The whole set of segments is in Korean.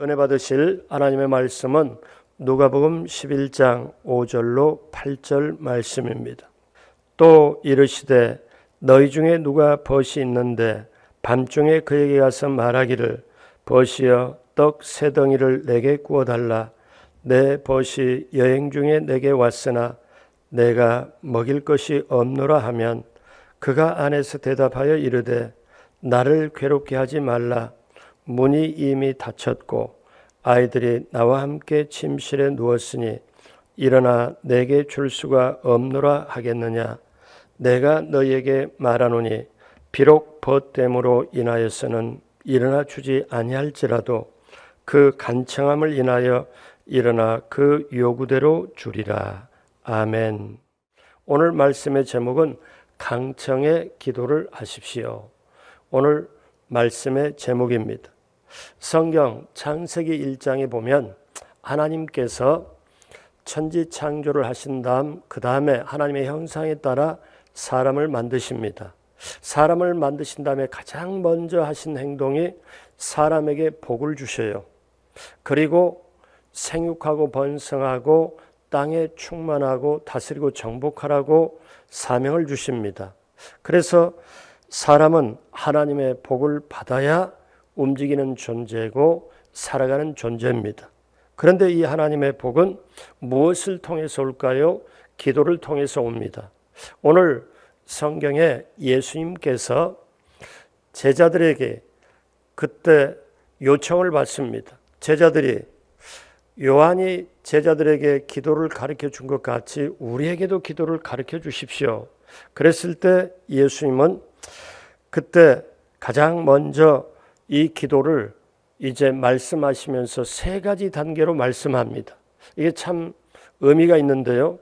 은혜 받으실 하나님의 말씀은 누가복음 11장 5절로 8절 말씀입니다. 또 이르시되 너희 중에 누가 벗이 있는데 밤중에 그에게 가서 말하기를 벗이여 떡 세 덩이를 내게 구워달라. 내 벗이 여행 중에 내게 왔으나 내가 먹일 것이 없노라 하면 그가 안에서 대답하여 이르되 나를 괴롭게 하지 말라. 문이 이미 닫혔고 아이들이 나와 함께 침실에 누웠으니 일어나 내게 줄 수가 없노라 하겠느냐. 내가 너희에게 말하노니 비록 벗됨으로 인하여서는 일어나 주지 아니할지라도 그 간청함을 인하여 일어나 그 요구대로 주리라. 아멘. 오늘 말씀의 제목은 강청의 기도를 하십시오. 오늘 말씀의 제목입니다. 성경 창세기 1장에 보면 하나님께서 천지 창조를 하신 다음 그 다음에 하나님의 형상에 따라 사람을 만드십니다. 사람을 만드신 다음에 가장 먼저 하신 행동이 사람에게 복을 주셔요. 그리고 생육하고 번성하고 땅에 충만하고 다스리고 정복하라고 사명을 주십니다. 그래서 사람은 하나님의 복을 받아야 움직이는 존재고 살아가는 존재입니다. 그런데 이 하나님의 복은 무엇을 통해서 올까요? 기도를 통해서 옵니다. 오늘 성경에 예수님께서 제자들에게 그때 요청을 받습니다. 제자들이 요한이 제자들에게 기도를 가르쳐 준 것 같이 우리에게도 기도를 가르쳐 주십시오. 그랬을 때 예수님은 그때 가장 먼저 이 기도를 이제 말씀하시면서 세 가지 단계로 말씀합니다. 이게 참 의미가 있는데요.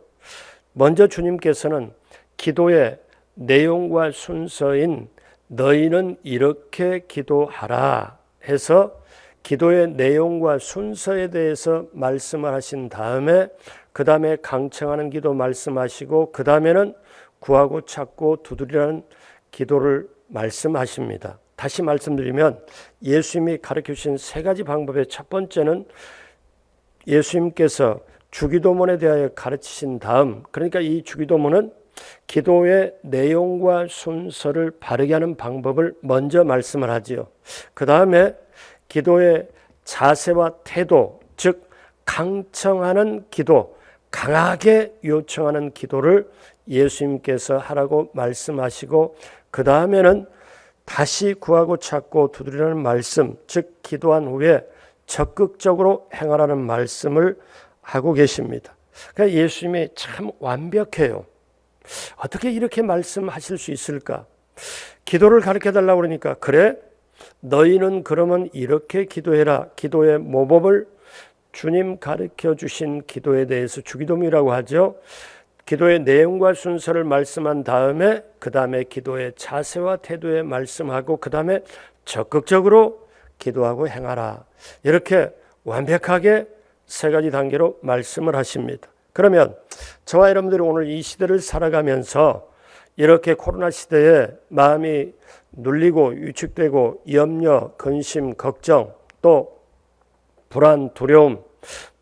먼저 주님께서는 기도의 내용과 순서인 너희는 이렇게 기도하라 해서 기도의 내용과 순서에 대해서 말씀을 하신 다음에 그 다음에 강청하는 기도 말씀하시고 그 다음에는 구하고 찾고 두드리라는 기도를 말씀하십니다. 다시 말씀드리면 예수님이 가르쳐 주신 세 가지 방법의 첫 번째는 예수님께서 주기도문에 대하여 가르치신 다음, 그러니까 이 주기도문은 기도의 내용과 순서를 바르게 하는 방법을 먼저 말씀을 하지요. 그 다음에 기도의 자세와 태도, 즉 강청하는 기도, 강하게 요청하는 기도를 예수님께서 하라고 말씀하시고 그 다음에는 다시 구하고 찾고 두드리라는 말씀, 즉 기도한 후에 적극적으로 행하라는 말씀을 하고 계십니다. 그러니까 예수님이 참 완벽해요. 어떻게 이렇게 말씀하실 수 있을까? 기도를 가르쳐달라고 그러니까 그래? 너희는 그러면 이렇게 기도해라. 기도의 모범을 주님 가르쳐 주신 기도에 대해서 주기도문이라고 하죠. 기도의 내용과 순서를 말씀한 다음에 그 다음에 기도의 자세와 태도에 말씀하고 그 다음에 적극적으로 기도하고 행하라. 이렇게 완벽하게 세 가지 단계로 말씀을 하십니다. 그러면 저와 여러분들이 오늘 이 시대를 살아가면서 이렇게 코로나 시대에 마음이 눌리고 위축되고 염려, 근심, 걱정, 또 불안, 두려움,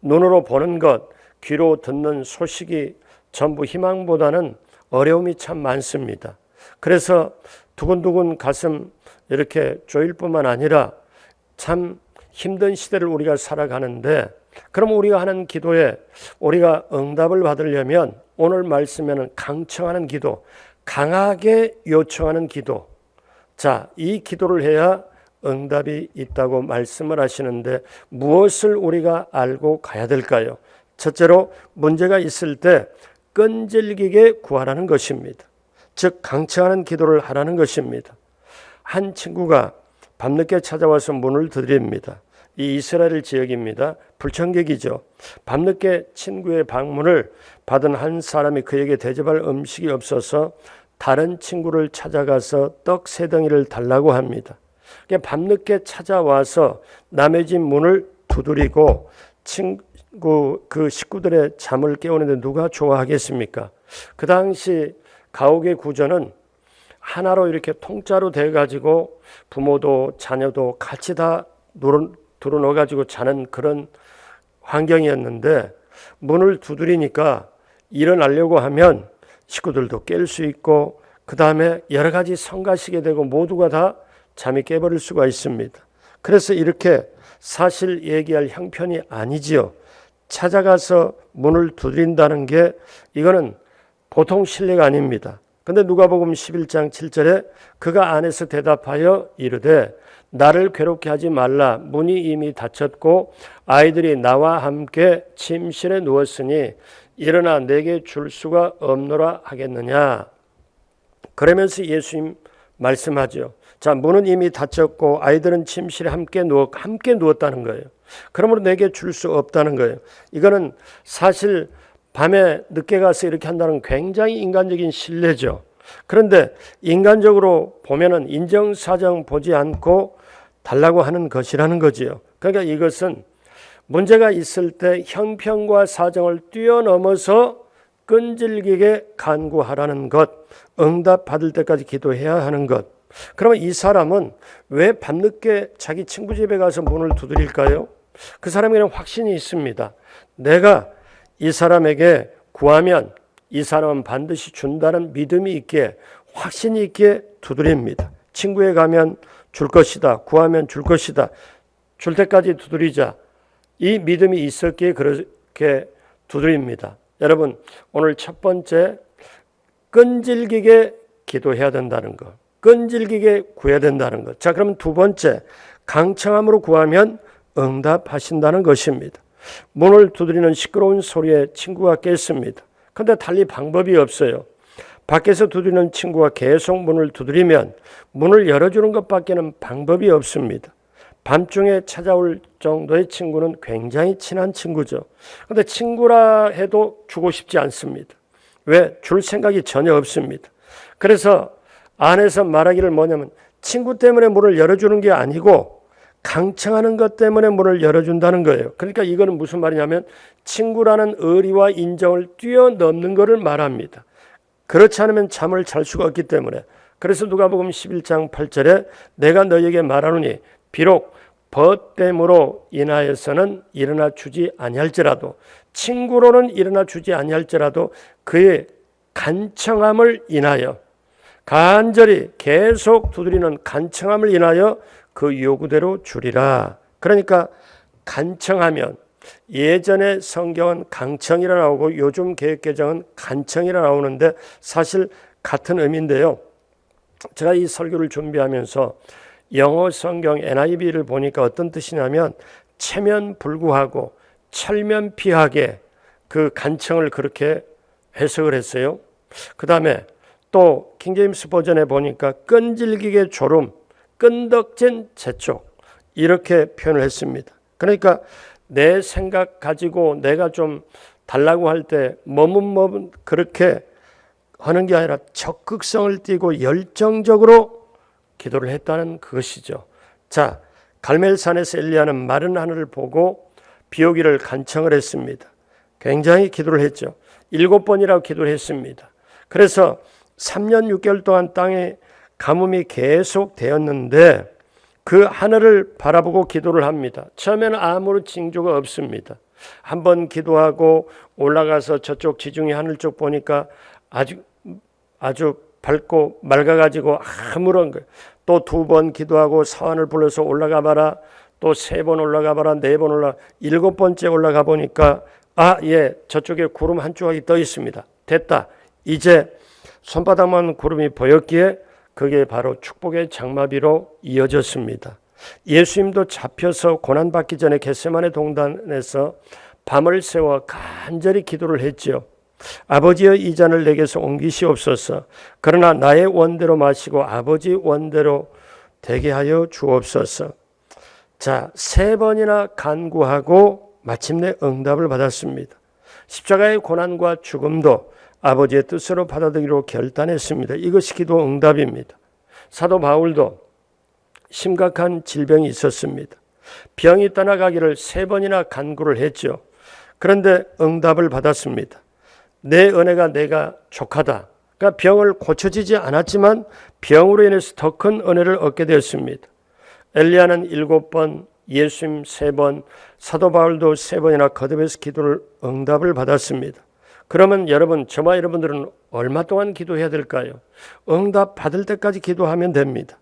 눈으로 보는 것, 귀로 듣는 소식이 전부 희망보다는 어려움이 참 많습니다. 그래서 두근두근 가슴 이렇게 조일 뿐만 아니라 참 힘든 시대를 우리가 살아가는데 그럼 우리가 하는 기도에 우리가 응답을 받으려면 오늘 말씀에는 강청하는 기도, 강하게 요청하는 기도. 자, 이 기도를 해야 응답이 있다고 말씀을 하시는데 무엇을 우리가 알고 가야 될까요? 첫째로 문제가 있을 때 끈질기게 구하라는 것입니다. 즉 강청하는 기도를 하라는 것입니다. 한 친구가 밤늦게 찾아와서 문을 두드립니다. 이 이스라엘 지역입니다. 불청객이죠. 밤늦게 친구의 방문을 받은 한 사람이 그에게 대접할 음식이 없어서 다른 친구를 찾아가서 떡 세 덩이를 달라고 합니다. 밤늦게 찾아와서 남의 집 문을 두드리고 그 식구들의 잠을 깨우는데 누가 좋아하겠습니까? 그 당시 가옥의 구조는 하나로 이렇게 통짜로 돼가지고 부모도 자녀도 같이 다 들어 넣어가지고 자는 그런 환경이었는데 문을 두드리니까 일어나려고 하면 식구들도 깰 수 있고 그 다음에 여러 가지 성가시게 되고 모두가 다 잠이 깨버릴 수가 있습니다. 그래서 이렇게 사실 얘기할 형편이 아니지요. 찾아가서 문을 두드린다는 게 이거는 보통 실례가 아닙니다. 근데 누가복음 11장 7절에 그가 안에서 대답하여 이르되 나를 괴롭게 하지 말라. 문이 이미 닫혔고 아이들이 나와 함께 침실에 누웠으니 일어나 내게 줄 수가 없노라 하겠느냐. 그러면서 예수님 말씀하죠. 자, 문은 이미 닫혔고 아이들은 침실에 함께 누웠다는 거예요. 그러므로 내게 줄 수 없다는 거예요. 이거는 사실 밤에 늦게 가서 이렇게 한다는 굉장히 인간적인 신뢰죠. 그런데 인간적으로 보면은 인정사정 보지 않고 달라고 하는 것이라는 거지요. 그러니까 이것은 문제가 있을 때 형편과 사정을 뛰어넘어서 끈질기게 간구하라는 것, 응답받을 때까지 기도해야 하는 것. 그러면 이 사람은 왜 밤늦게 자기 친구 집에 가서 문을 두드릴까요? 그 사람에게는 확신이 있습니다. 내가 이 사람에게 구하면 이 사람은 반드시 준다는 믿음이 있게 확신이 있게 두드립니다. 친구에 가면 줄 것이다. 구하면 줄 것이다. 줄 때까지 두드리자. 이 믿음이 있었기에 그렇게 두드립니다. 여러분, 오늘 첫 번째 끈질기게 기도해야 된다는 것. 끈질기게 구해야 된다는 것. 자, 그럼 두 번째 강청함으로 구하면 응답하신다는 것입니다. 문을 두드리는 시끄러운 소리에 친구가 깼습니다. 그런데 달리 방법이 없어요. 밖에서 두드리는 친구가 계속 문을 두드리면 문을 열어주는 것밖에는 방법이 없습니다. 밤중에 찾아올 정도의 친구는 굉장히 친한 친구죠. 그런데 친구라 해도 주고 싶지 않습니다. 왜? 줄 생각이 전혀 없습니다. 그래서 안에서 말하기를 뭐냐면 친구 때문에 문을 열어주는 게 아니고 강청하는 것 때문에 문을 열어준다는 거예요. 그러니까 이거는 무슨 말이냐면 친구라는 의리와 인정을 뛰어넘는 것을 말합니다. 그렇지 않으면 잠을 잘 수가 없기 때문에. 그래서 누가복음 11장 8절에 내가 너희에게 말하노니 비록 벗됨으로 인하여서는 일어나 주지 아니할지라도 친구로는 일어나 주지 아니할지라도 그의 간청함을 인하여 간절히 계속 두드리는 간청함을 인하여 그 요구대로 주리라. 그러니까 간청하면 예전에 성경은 강청이라 나오고 요즘 개역개정은 간청이라 나오는데 사실 같은 의미인데요. 제가 이 설교를 준비하면서 영어 성경 NIV를 보니까 어떤 뜻이냐면 체면불구하고 철면피하게 그 간청을 그렇게 해석을 했어요. 그 다음에 또 킹제임스 버전에 보니까 끈질기게 졸음, 끈덕진 재촉 이렇게 표현을 했습니다. 그러니까 내 생각 가지고 내가 좀 달라고 할 때 머뭇머뭇 그렇게 하는 게 아니라 적극성을 띠고 열정적으로 기도를 했다는 그것이죠. 자, 갈멜산에서 엘리야는 마른 하늘을 보고 비 오기를 간청을 했습니다. 굉장히 기도를 했죠. 7번이라고 기도를 했습니다. 그래서 3년 6개월 동안 땅에 가뭄이 계속 되었는데 그 하늘을 바라보고 기도를 합니다. 처음에는 아무런 징조가 없습니다. 한번 기도하고 올라가서 저쪽 지중해 하늘 쪽 보니까 아주 밝고 맑아가지고 아무런 거예요. 또 2번 기도하고 사환을 불러서 올라가 봐라. 또 3번 올라가 봐라. 4번 올라가. 7번째 올라가 보니까 저쪽에 구름 한 조각이 떠 있습니다. 됐다. 이제 손바닥만 구름이 보였기에 그게 바로 축복의 장마비로 이어졌습니다. 예수님도 잡혀서 고난받기 전에 겟세마네 동산에서 밤을 새워 간절히 기도를 했지요. 아버지여 이 잔을 내게서 옮기시옵소서. 그러나 나의 원대로 마시고 아버지 원대로 되게 하여 주옵소서. 자, 3번이나 간구하고 마침내 응답을 받았습니다. 십자가의 고난과 죽음도 아버지의 뜻으로 받아들이기로 결단했습니다. 이것이 기도 응답입니다. 사도 바울도 심각한 질병이 있었습니다. 병이 떠나가기를 3번이나 간구를 했죠. 그런데 응답을 받았습니다. 내 은혜가 내가 족하다. 그러니까 병을 고쳐지지 않았지만 병으로 인해서 더 큰 은혜를 얻게 되었습니다. 엘리야는 7번, 예수님 3번, 사도 바울도 3번이나 거듭해서 기도를 응답을 받았습니다. 그러면 여러분, 저와 여러분들은 얼마 동안 기도해야 될까요? 응답 받을 때까지 기도하면 됩니다.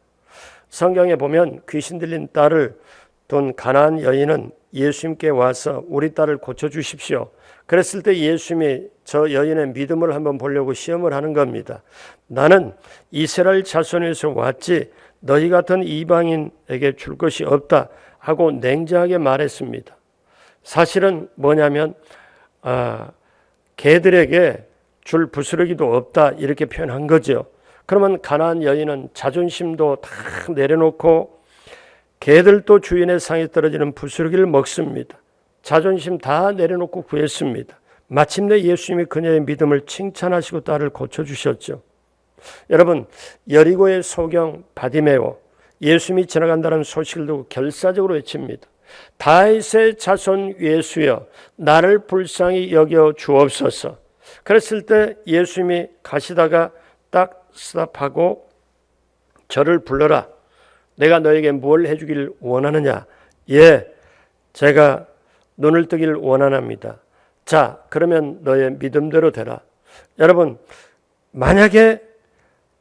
성경에 보면 귀신 들린 딸을 둔 가나안 여인은 예수님께 와서 우리 딸을 고쳐주십시오. 그랬을 때 예수님이 저 여인의 믿음을 한번 보려고 시험을 하는 겁니다. 나는 이스라엘 자손에서 왔지 너희 같은 이방인에게 줄 것이 없다 하고 냉정하게 말했습니다. 사실은 뭐냐면 개들에게 줄 부스러기도 없다 이렇게 표현한 거죠. 그러면 가나안 여인은 자존심도 다 내려놓고 개들도 주인의 상에 떨어지는 부스러기를 먹습니다. 자존심 다 내려놓고 구했습니다. 마침내 예수님이 그녀의 믿음을 칭찬하시고 딸을 고쳐주셨죠. 여러분, 여리고의 소경 바디메오, 예수님이 지나간다는 소식을 듣고 결사적으로 외칩니다. 다윗의 자손 예수여, 나를 불쌍히 여겨 주옵소서. 그랬을 때 예수님이 가시다가 딱 스탑하고 저를 불러라. 내가 너에게 뭘 해주길 원하느냐? 예, 제가 눈을 뜨길 원하nap니다. 자, 그러면 너의 믿음대로 되라. 여러분, 만약에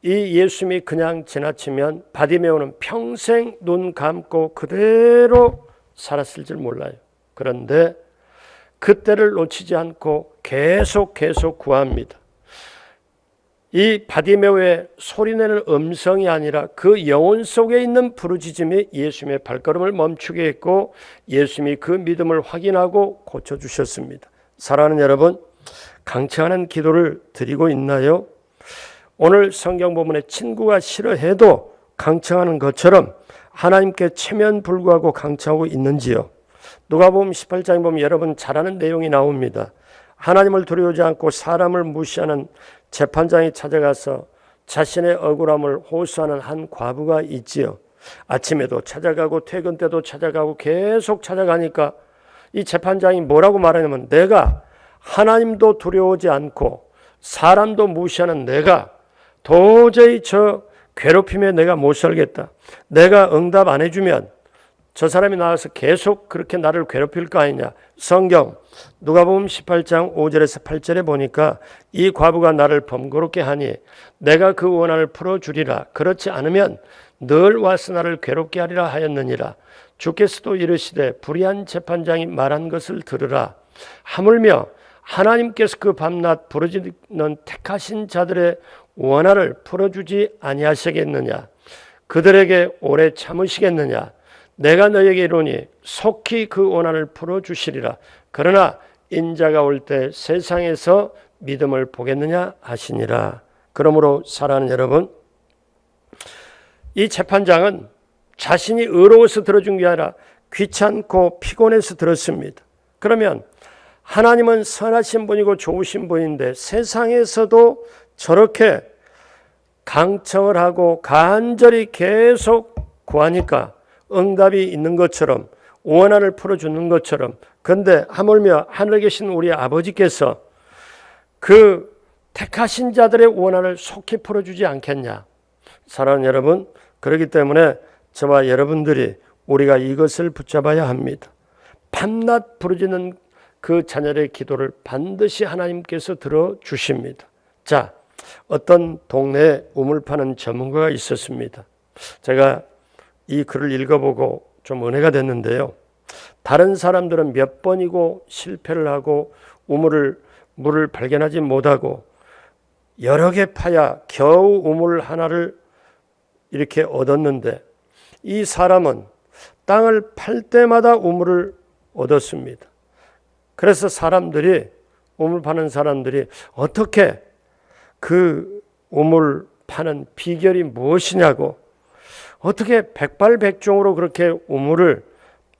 이 예수님이 그냥 지나치면 바디메오는 평생 눈 감고 그대로 살았을 줄 몰라요. 그런데 그때를 놓치지 않고 계속 구합니다. 이 바디메오의 소리내는 음성이 아니라 그 영혼 속에 있는 부르짖음이 예수님의 발걸음을 멈추게 했고 예수님이 그 믿음을 확인하고 고쳐주셨습니다. 사랑하는 여러분, 강청하는 기도를 드리고 있나요? 오늘 성경 본문에 친구가 싫어해도 강청하는 것처럼 하나님께 체면 불구하고 강청하고 있는지요? 누가복음 18장에 보면 여러분 잘 아는 내용이 나옵니다. 하나님을 두려워하지 않고 사람을 무시하는 재판장이 찾아가서 자신의 억울함을 호소하는 한 과부가 있지요. 아침에도 찾아가고 퇴근 때도 찾아가고 계속 찾아가니까 이 재판장이 뭐라고 말하냐면 내가 하나님도 두려워하지 않고 사람도 무시하는 내가 도저히 저 괴롭힘에 내가 못 살겠다. 내가 응답 안 해주면 저 사람이 나와서 계속 그렇게 나를 괴롭힐 거 아니냐. 성경 누가복음 18장 5절에서 8절에 보니까 이 과부가 나를 번거롭게 하니 내가 그 원한을 풀어주리라. 그렇지 않으면 늘 와서 나를 괴롭게 하리라 하였느니라. 주께서도 이르시되 불의한 재판장이 말한 것을 들으라. 하물며 하나님께서 그 밤낮 부르짖는 택하신 자들의 원한을 풀어주지 아니하시겠느냐. 그들에게 오래 참으시겠느냐. 내가 너에게 이르노니 속히 그 원한을 풀어주시리라. 그러나 인자가 올 때 세상에서 믿음을 보겠느냐 하시니라. 그러므로 사랑하는 여러분, 이 재판장은 자신이 의로워서 들어준 게 아니라 귀찮고 피곤해서 들었습니다. 그러면 하나님은 선하신 분이고 좋으신 분인데 세상에서도 저렇게 강청을 하고 간절히 계속 구하니까 응답이 있는 것처럼 원한을 풀어주는 것처럼, 그런데 하물며 하늘에 계신 우리 아버지께서 그 택하신 자들의 원한을 속히 풀어주지 않겠냐. 사랑하는 여러분, 그렇기 때문에 저와 여러분들이 우리가 이것을 붙잡아야 합니다. 밤낮 부르짖는 그 자녀의 기도를 반드시 하나님께서 들어주십니다. 자, 어떤 동네에 우물 파는 전문가가 있었습니다. 제가 이 글을 읽어보고 좀 은혜가 됐는데요. 다른 사람들은 몇 번이고 실패를 하고 물을 발견하지 못하고 여러 개 파야 겨우 우물 하나를 이렇게 얻었는데 이 사람은 땅을 팔 때마다 우물을 얻었습니다. 그래서 우물 파는 사람들이 어떻게 그 우물 파는 비결이 무엇이냐고, 어떻게 백발백중으로 그렇게 우물을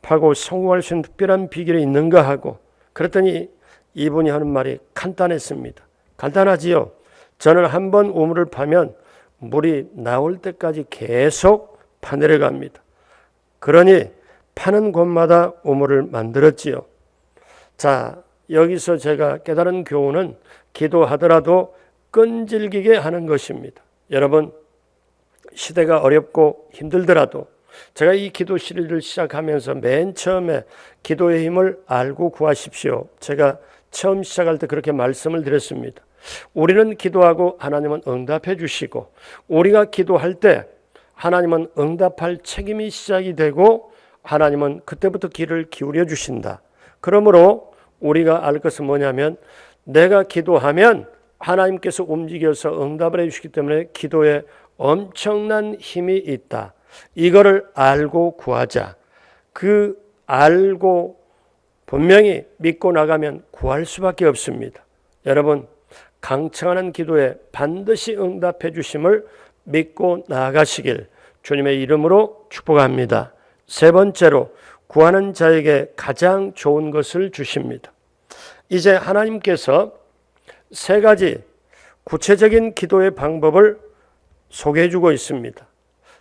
파고 성공할 수 있는 특별한 비결이 있는가 하고, 그랬더니 이분이 하는 말이 간단했습니다. 간단하지요. 저는 한번 우물을 파면 물이 나올 때까지 계속 파내려갑니다. 그러니 파는 곳마다 우물을 만들었지요. 자, 여기서 제가 깨달은 교훈은 기도하더라도 끈질기게 하는 것입니다. 여러분, 시대가 어렵고 힘들더라도 제가 이 기도 시리즈를 시작하면서 맨 처음에 기도의 힘을 알고 구하십시오. 제가 처음 시작할 때 그렇게 말씀을 드렸습니다. 우리는 기도하고 하나님은 응답해 주시고, 우리가 기도할 때 하나님은 응답할 책임이 시작이 되고, 하나님은 그때부터 귀를 기울여 주신다. 그러므로 우리가 알 것은 뭐냐면, 내가 기도하면 하나님께서 움직여서 응답을 해주시기 때문에 기도에 엄청난 힘이 있다. 이거를 알고 구하자. 그 알고 분명히 믿고 나가면 구할 수밖에 없습니다. 여러분, 강청하는 기도에 반드시 응답해 주심을 믿고 나아가시길 주님의 이름으로 축복합니다. 세 번째로, 구하는 자에게 가장 좋은 것을 주십니다. 이제 하나님께서 세 가지 구체적인 기도의 방법을 소개해 주고 있습니다.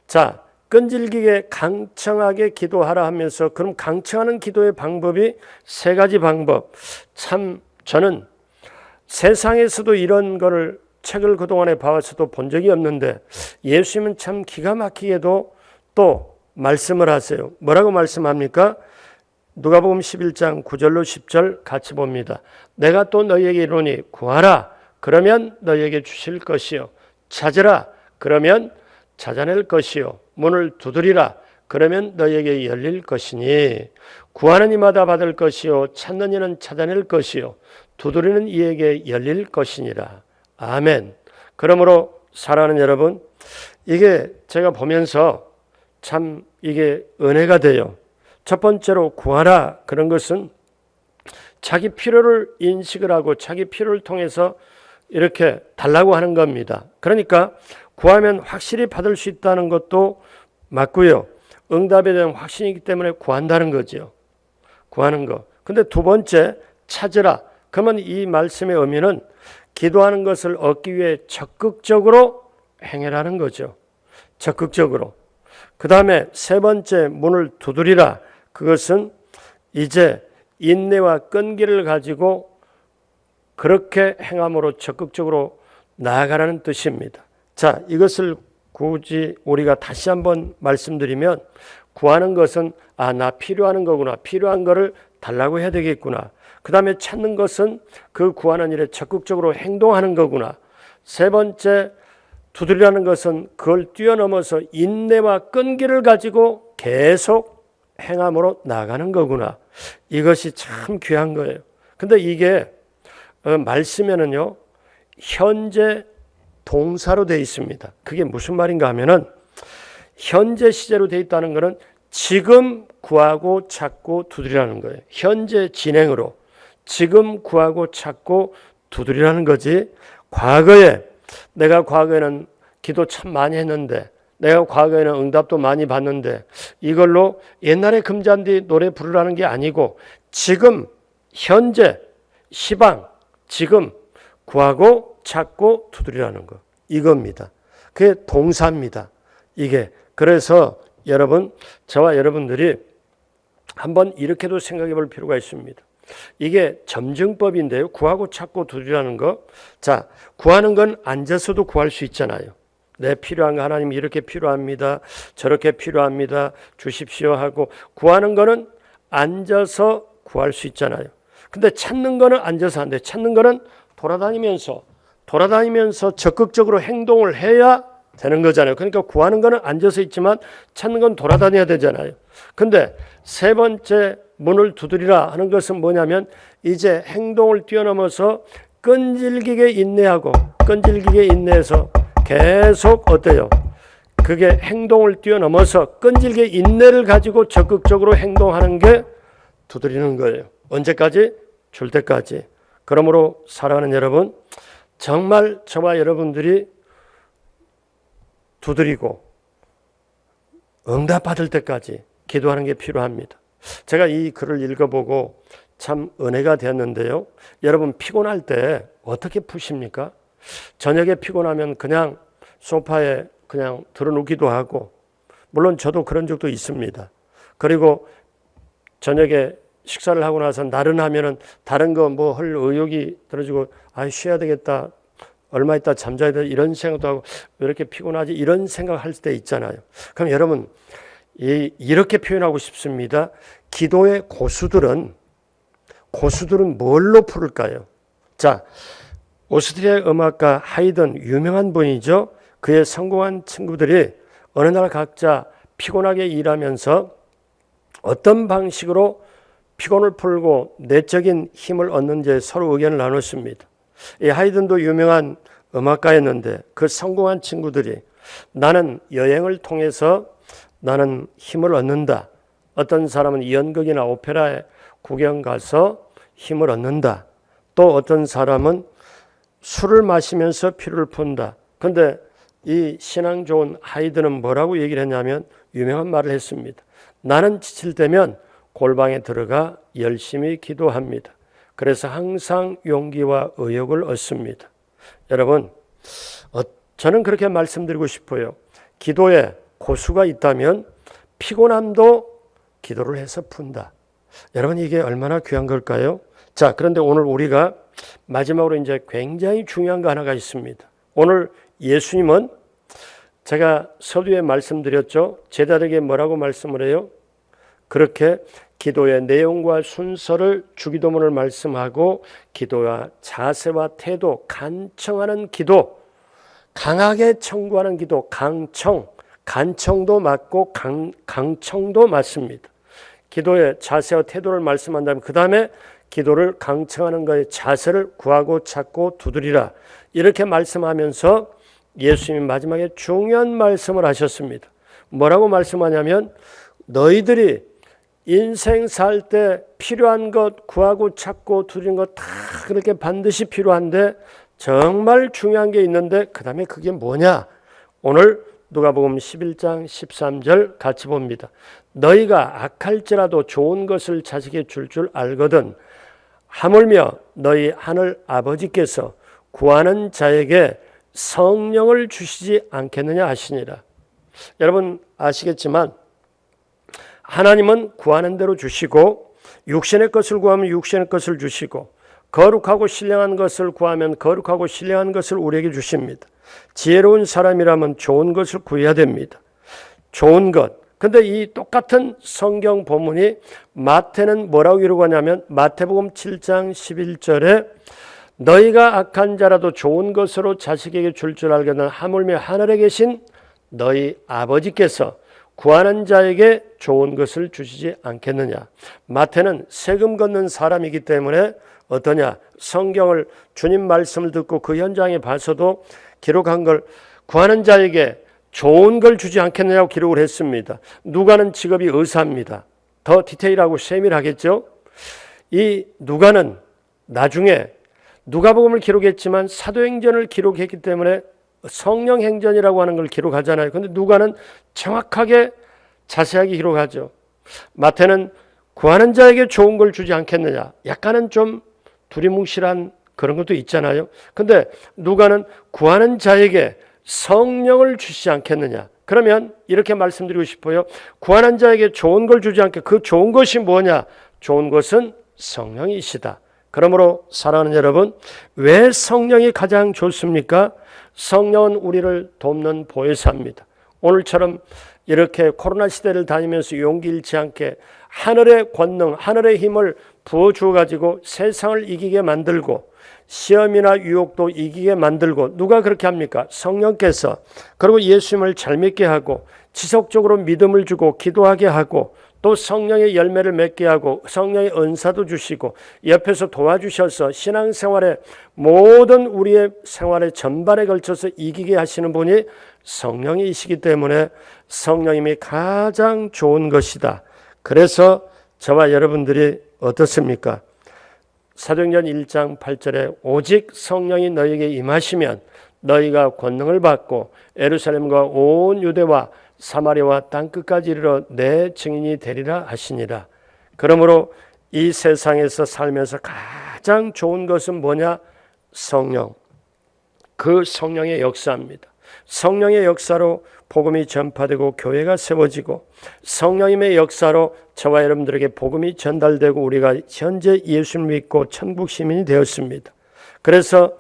자, 끈질기게 강청하게 기도하라 하면서, 그럼 강청하는 기도의 방법이 세 가지 방법. 참 저는 세상에서도 이런 거를 책을 그동안에 봐왔어도 본 적이 없는데, 예수님은 참 기가 막히게도 또 말씀을 하세요. 뭐라고 말씀합니까? 누가복음 11장 9절로 10절 같이 봅니다. 내가 또 너희에게 이르노니 구하라 그러면 너희에게 주실 것이요, 찾으라 그러면 찾아낼 것이요, 문을 두드리라 그러면 너희에게 열릴 것이니, 구하는 이마다 받을 것이요, 찾는 이는 찾아낼 것이요, 두드리는 이에게 열릴 것이니라. 아멘. 그러므로 사랑하는 여러분, 이게 제가 보면서 참 이게 은혜가 돼요. 첫 번째로 구하라, 그런 것은 자기 필요를 인식을 하고 자기 필요를 통해서 이렇게 달라고 하는 겁니다. 그러니까 구하면 확실히 받을 수 있다는 것도 맞고요, 응답에 대한 확신이 있기 때문에 구한다는 거죠. 구하는 거. 근데 두 번째, 찾으라. 그러면 이 말씀의 의미는 기도하는 것을 얻기 위해 적극적으로 행해라는 거죠. 적극적으로. 그 다음에 세 번째, 문을 두드리라. 그것은 이제 인내와 끈기를 가지고 그렇게 행함으로 적극적으로 나아가라는 뜻입니다. 자, 이것을 굳이 우리가 다시 한번 말씀드리면, 구하는 것은 나 필요한 거구나, 필요한 거를 달라고 해야 되겠구나. 그 다음에 찾는 것은 그 구하는 일에 적극적으로 행동하는 거구나. 세 번째, 두드리라는 것은 그걸 뛰어넘어서 인내와 끈기를 가지고 계속 행함으로 나가는 거구나. 이것이 참 귀한 거예요. 근데 이게 말씀에는요, 현재 동사로 되어 있습니다. 그게 무슨 말인가 하면은, 현재 시제로 되어 있다는 것은 지금 구하고 찾고 두드리라는 거예요. 현재 진행으로 지금 구하고 찾고 두드리라는 거지, 과거에 내가 과거에는 기도 참 많이 했는데, 내가 과거에는 응답도 많이 받는데, 이걸로 옛날에 금잔디 노래 부르라는 게 아니고, 지금 현재 시방 지금 구하고 찾고 두드리라는 거, 이겁니다. 그게 동사입니다. 이게 그래서 여러분, 저와 여러분들이 한번 이렇게도 생각해 볼 필요가 있습니다. 이게 점증법인데요, 구하고 찾고 두드리라는 거. 자, 구하는 건 앉아서도 구할 수 있잖아요. 내 필요한 거, 하나님 이렇게 필요합니다, 저렇게 필요합니다, 주십시오 하고. 구하는 거는 앉아서 구할 수 있잖아요. 근데 찾는 거는 앉아서 안 돼. 찾는 거는 돌아다니면서 적극적으로 행동을 해야 되는 거잖아요. 그러니까 구하는 거는 앉아서 있지만 찾는 건 돌아다녀야 되잖아요. 근데 세 번째, 문을 두드리라 하는 것은 뭐냐면, 이제 행동을 뛰어넘어서 끈질기게 인내하고, 끈질기게 인내해서 계속 어때요? 그게 행동을 뛰어넘어서 끈질기게 인내를 가지고 적극적으로 행동하는 게 두드리는 거예요. 언제까지? 줄 때까지. 그러므로 사랑하는 여러분, 정말 저와 여러분들이 두드리고 응답받을 때까지 기도하는 게 필요합니다. 제가 이 글을 읽어보고 참 은혜가 되었는데요. 여러분, 피곤할 때 어떻게 푸십니까? 저녁에 피곤하면 그냥 소파에 그냥 들어누기도 하고, 물론 저도 그런 적도 있습니다. 그리고 저녁에 식사를 하고 나서 나른하면은 다른 거 뭐 할 의욕이 들어지고, 쉬어야 되겠다, 얼마 있다 잠자야 돼 이런 생각도 하고 왜 이렇게 피곤하지 이런 생각할 때 있잖아요. 그럼 여러분 이렇게 표현하고 싶습니다. 기도의 고수들은 뭘로 부를까요? 자, 오스트리아 음악가 하이든 유명한 분이죠. 그의 성공한 친구들이 어느 날 각자 피곤하게 일하면서 어떤 방식으로 피곤을 풀고 내적인 힘을 얻는지 서로 의견을 나눴습니다. 이 하이든도 유명한 음악가였는데 그 성공한 친구들이 나는 여행을 통해서 나는 힘을 얻는다. 어떤 사람은 연극이나 오페라에 구경 가서 힘을 얻는다. 또 어떤 사람은 술을 마시면서 피로를 푼다. 그런데 이 신앙 좋은 하이든은 뭐라고 얘기를 했냐면 유명한 말을 했습니다. 나는 지칠 때면 골방에 들어가 열심히 기도합니다. 그래서 항상 용기와 의욕을 얻습니다. 여러분, 저는 그렇게 말씀드리고 싶어요. 기도에 고수가 있다면 피곤함도 기도를 해서 푼다. 여러분, 이게 얼마나 귀한 걸까요? 자, 그런데 오늘 우리가 마지막으로 이제 굉장히 중요한 거 하나가 있습니다. 오늘 예수님은 제가 서두에 말씀드렸죠. 제자들에게 뭐라고 말씀을 해요? 그렇게 기도의 내용과 순서를 주기도문을 말씀하고 기도와 자세와 태도, 간청하는 기도, 강하게 청구하는 기도, 간청도 맞고 강청도 맞습니다. 기도의 자세와 태도를 말씀한다면 그 다음에 기도를 강청하는 것의 자세를 구하고 찾고 두드리라. 이렇게 말씀하면서 예수님이 마지막에 중요한 말씀을 하셨습니다. 뭐라고 말씀하냐면 너희들이 인생 살 때 필요한 것 구하고 찾고 두드리는 것 다 그렇게 반드시 필요한데 정말 중요한 게 있는데 그 다음에 그게 뭐냐? 오늘 누가복음 11장 13절 같이 봅니다. 너희가 악할지라도 좋은 것을 자식에게 줄 알거든 하물며 너희 하늘 아버지께서 구하는 자에게 성령을 주시지 않겠느냐 하시니라. 여러분 아시겠지만 하나님은 구하는 대로 주시고 육신의 것을 구하면 육신의 것을 주시고 거룩하고 신령한 것을 구하면 거룩하고 신령한 것을 우리에게 주십니다. 지혜로운 사람이라면 좋은 것을 구해야 됩니다. 좋은 것. 근데 이 똑같은 성경 본문이 마태는 뭐라고 기록하냐면 마태복음 7장 11절에 너희가 악한 자라도 좋은 것으로 자식에게 줄 알거든 하물며 하늘에 계신 너희 아버지께서 구하는 자에게 좋은 것을 주시지 않겠느냐. 마태는 세금 걷는 사람이기 때문에 어떠냐, 성경을 주님 말씀을 듣고 그 현장에 봐서도 기록한 걸 구하는 자에게 좋은 걸 주지 않겠느냐고 기록을 했습니다. 누가는 직업이 의사입니다. 더 디테일하고 세밀하겠죠. 이 누가는 나중에 누가복음을 기록했지만 사도행전을 기록했기 때문에 성령행전이라고 하는 걸 기록하잖아요. 그런데 누가는 정확하게 자세하게 기록하죠. 마태는 구하는 자에게 좋은 걸 주지 않겠느냐. 약간은 좀 두리뭉실한 그런 것도 있잖아요. 그런데 누가는 구하는 자에게 성령을 주시지 않겠느냐. 그러면 이렇게 말씀드리고 싶어요. 구하는 자에게 좋은 걸 주지 않게 그 좋은 것이 뭐냐? 좋은 것은 성령이시다. 그러므로 사랑하는 여러분, 왜 성령이 가장 좋습니까? 성령은 우리를 돕는 보혜사입니다. 오늘처럼 이렇게 코로나 시대를 다니면서 용기 잃지 않게 하늘의 권능, 하늘의 힘을 부어주어 가지고 세상을 이기게 만들고 시험이나 유혹도 이기게 만들고 누가 그렇게 합니까? 성령께서. 그리고 예수님을 잘 믿게 하고 지속적으로 믿음을 주고 기도하게 하고 또 성령의 열매를 맺게 하고 성령의 은사도 주시고 옆에서 도와주셔서 신앙생활의 모든 우리의 생활의 전반에 걸쳐서 이기게 하시는 분이 성령이시기 때문에 성령님이 가장 좋은 것이다. 그래서 저와 여러분들이 어떻습니까? 사도행전 1장 8절에 오직 성령이 너희에게 임하시면 너희가 권능을 받고 예루살렘과 온 유대와 사마리아와 땅끝까지 이르러 내 증인이 되리라 하시니라. 그러므로 이 세상에서 살면서 가장 좋은 것은 뭐냐? 성령. 그 성령의 역사입니다. 성령의 역사로 복음이 전파되고 교회가 세워지고 성령님의 역사로 저와 여러분들에게 복음이 전달되고 우리가 현재 예수를 믿고 천국 시민이 되었습니다. 그래서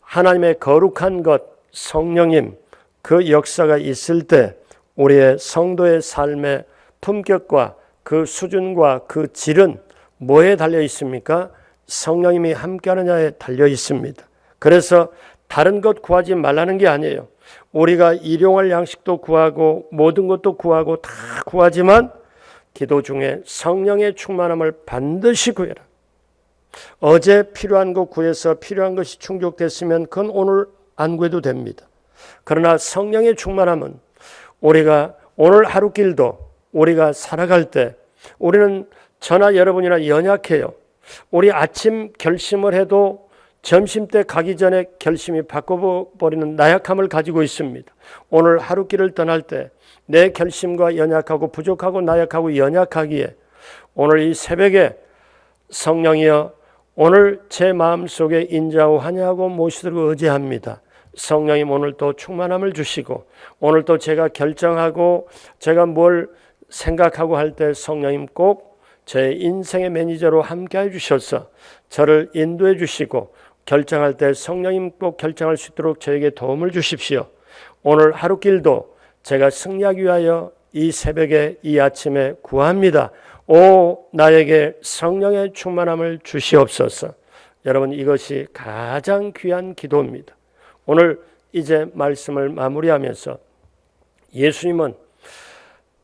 하나님의 거룩한 것, 성령님, 그 역사가 있을 때 우리의 성도의 삶의 품격과 그 수준과 그 질은 뭐에 달려 있습니까? 성령님이 함께하느냐에 달려 있습니다. 그래서 다른 것 구하지 말라는 게 아니에요. 우리가 일용할 양식도 구하고 모든 것도 구하고 다 구하지만 기도 중에 성령의 충만함을 반드시 구해라. 어제 필요한 거 구해서 필요한 것이 충족됐으면 그건 오늘 안 구해도 됩니다. 그러나 성령의 충만함은 우리가 오늘 하루길도 우리가 살아갈 때 우리는 저나 여러분이나 연약해요. 우리 아침 결심을 해도 점심때 가기 전에 결심이 바꿔버리는 나약함을 가지고 있습니다. 오늘 하루길을 떠날 때 내 결심과 연약하고 부족하고 나약하고 연약하기에 오늘 이 새벽에 성령이여 오늘 제 마음속에 인자하고 환희하고 모시도록 의지합니다. 성령님 오늘 또 충만함을 주시고 오늘 또 제가 결정하고 제가 뭘 생각하고 할 때 성령님 꼭 제 인생의 매니저로 함께해 주셔서 저를 인도해 주시고 결정할 때 성령님 꼭 결정할 수 있도록 저에게 도움을 주십시오. 오늘 하루길도 제가 승리하기 위하여 이 새벽에 이 아침에 구합니다. 오 나에게 성령의 충만함을 주시옵소서. 여러분 이것이 가장 귀한 기도입니다. 오늘 이제 말씀을 마무리하면서 예수님은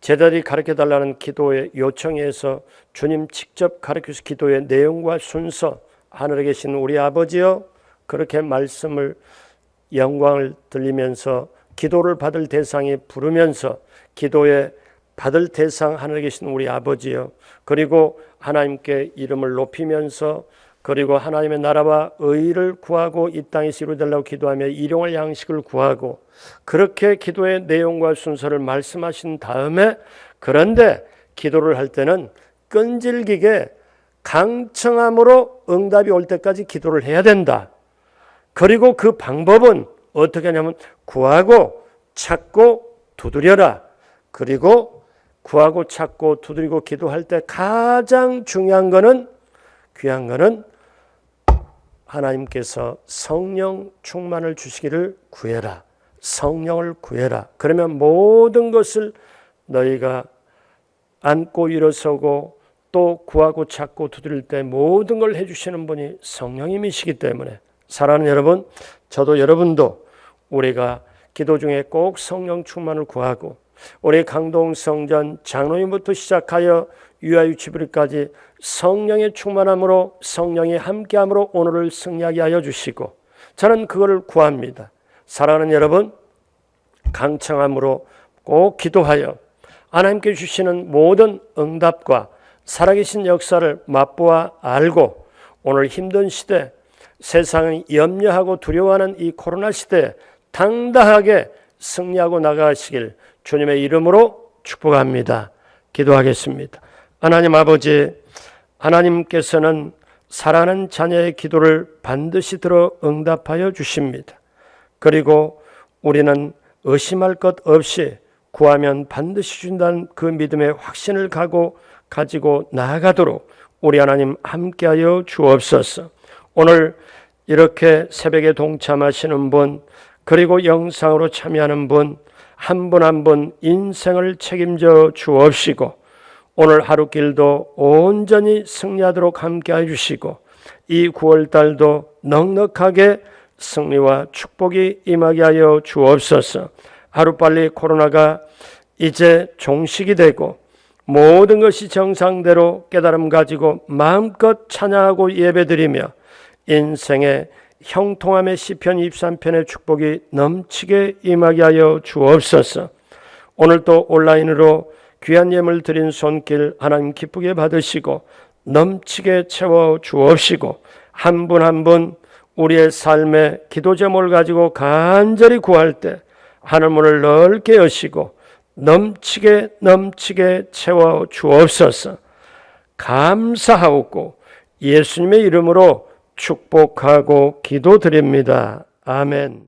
제자들이 가르쳐달라는 기도의 요청에서 주님 직접 가르치신 기도의 내용과 순서 하늘에 계신 우리 아버지여 그렇게 말씀을 영광을 들리면서 기도를 받을 대상이 부르면서 기도에 받을 대상 하늘에 계신 우리 아버지여 그리고 하나님께 이름을 높이면서 그리고 하나님의 나라와 의를 구하고 이 땅에서 이루어달라고 기도하며 일용할 양식을 구하고 그렇게 기도의 내용과 순서를 말씀하신 다음에 그런데 기도를 할 때는 끈질기게 강청함으로 응답이 올 때까지 기도를 해야 된다. 그리고 그 방법은 어떻게 하냐면 구하고 찾고 두드려라. 그리고 구하고 찾고 두드리고 기도할 때 가장 중요한 거는 귀한 거는 하나님께서 성령 충만을 주시기를 구해라. 성령을 구해라. 그러면 모든 것을 너희가 안고 일어서고 또 구하고 찾고 두드릴 때 모든 걸 해주시는 분이 성령님이시기 때문에 사랑하는 여러분, 저도 여러분도 우리가 기도 중에 꼭 성령 충만을 구하고 우리 강동성전 장로님부터 시작하여 유아유치부리까지 성령의 충만함으로 성령이 함께함으로 오늘을 승리하게 하여 주시고 저는 그거를 구합니다. 사랑하는 여러분, 강청함으로 꼭 기도하여 하나님께 주시는 모든 응답과 살아계신 역사를 맛보아 알고 오늘 힘든 시대 세상이 염려하고 두려워하는 이 코로나 시대에 당당하게 승리하고 나가시길 주님의 이름으로 축복합니다. 기도하겠습니다. 하나님 아버지, 하나님께서는 사랑하는 자녀의 기도를 반드시 들어 응답하여 주십니다. 그리고 우리는 의심할 것 없이 구하면 반드시 준다는 그 믿음의 확신을 가지고 나아가도록 우리 하나님 함께하여 주옵소서. 오늘 이렇게 새벽에 동참하시는 분 그리고 영상으로 참여하는 분 한 분 한 분 인생을 책임져 주옵시고 오늘 하루길도 온전히 승리하도록 함께해 주시고 이 9월달도 넉넉하게 승리와 축복이 임하게 하여 주옵소서. 하루빨리 코로나가 이제 종식이 되고 모든 것이 정상대로 깨달음 가지고 마음껏 찬양하고 예배드리며 인생의 형통함의 시편 23편의 축복이 넘치게 임하게 하여 주옵소서. 오늘 또 온라인으로 귀한 예물 드린 손길 하나님 기쁘게 받으시고 넘치게 채워 주옵시고 한 분 한 분 우리의 삶의 기도 제목을 가지고 간절히 구할 때 하늘문을 넓게 여시고 넘치게 채워 주옵소서. 감사하옵고 예수님의 이름으로 축복하고 기도드립니다. 아멘.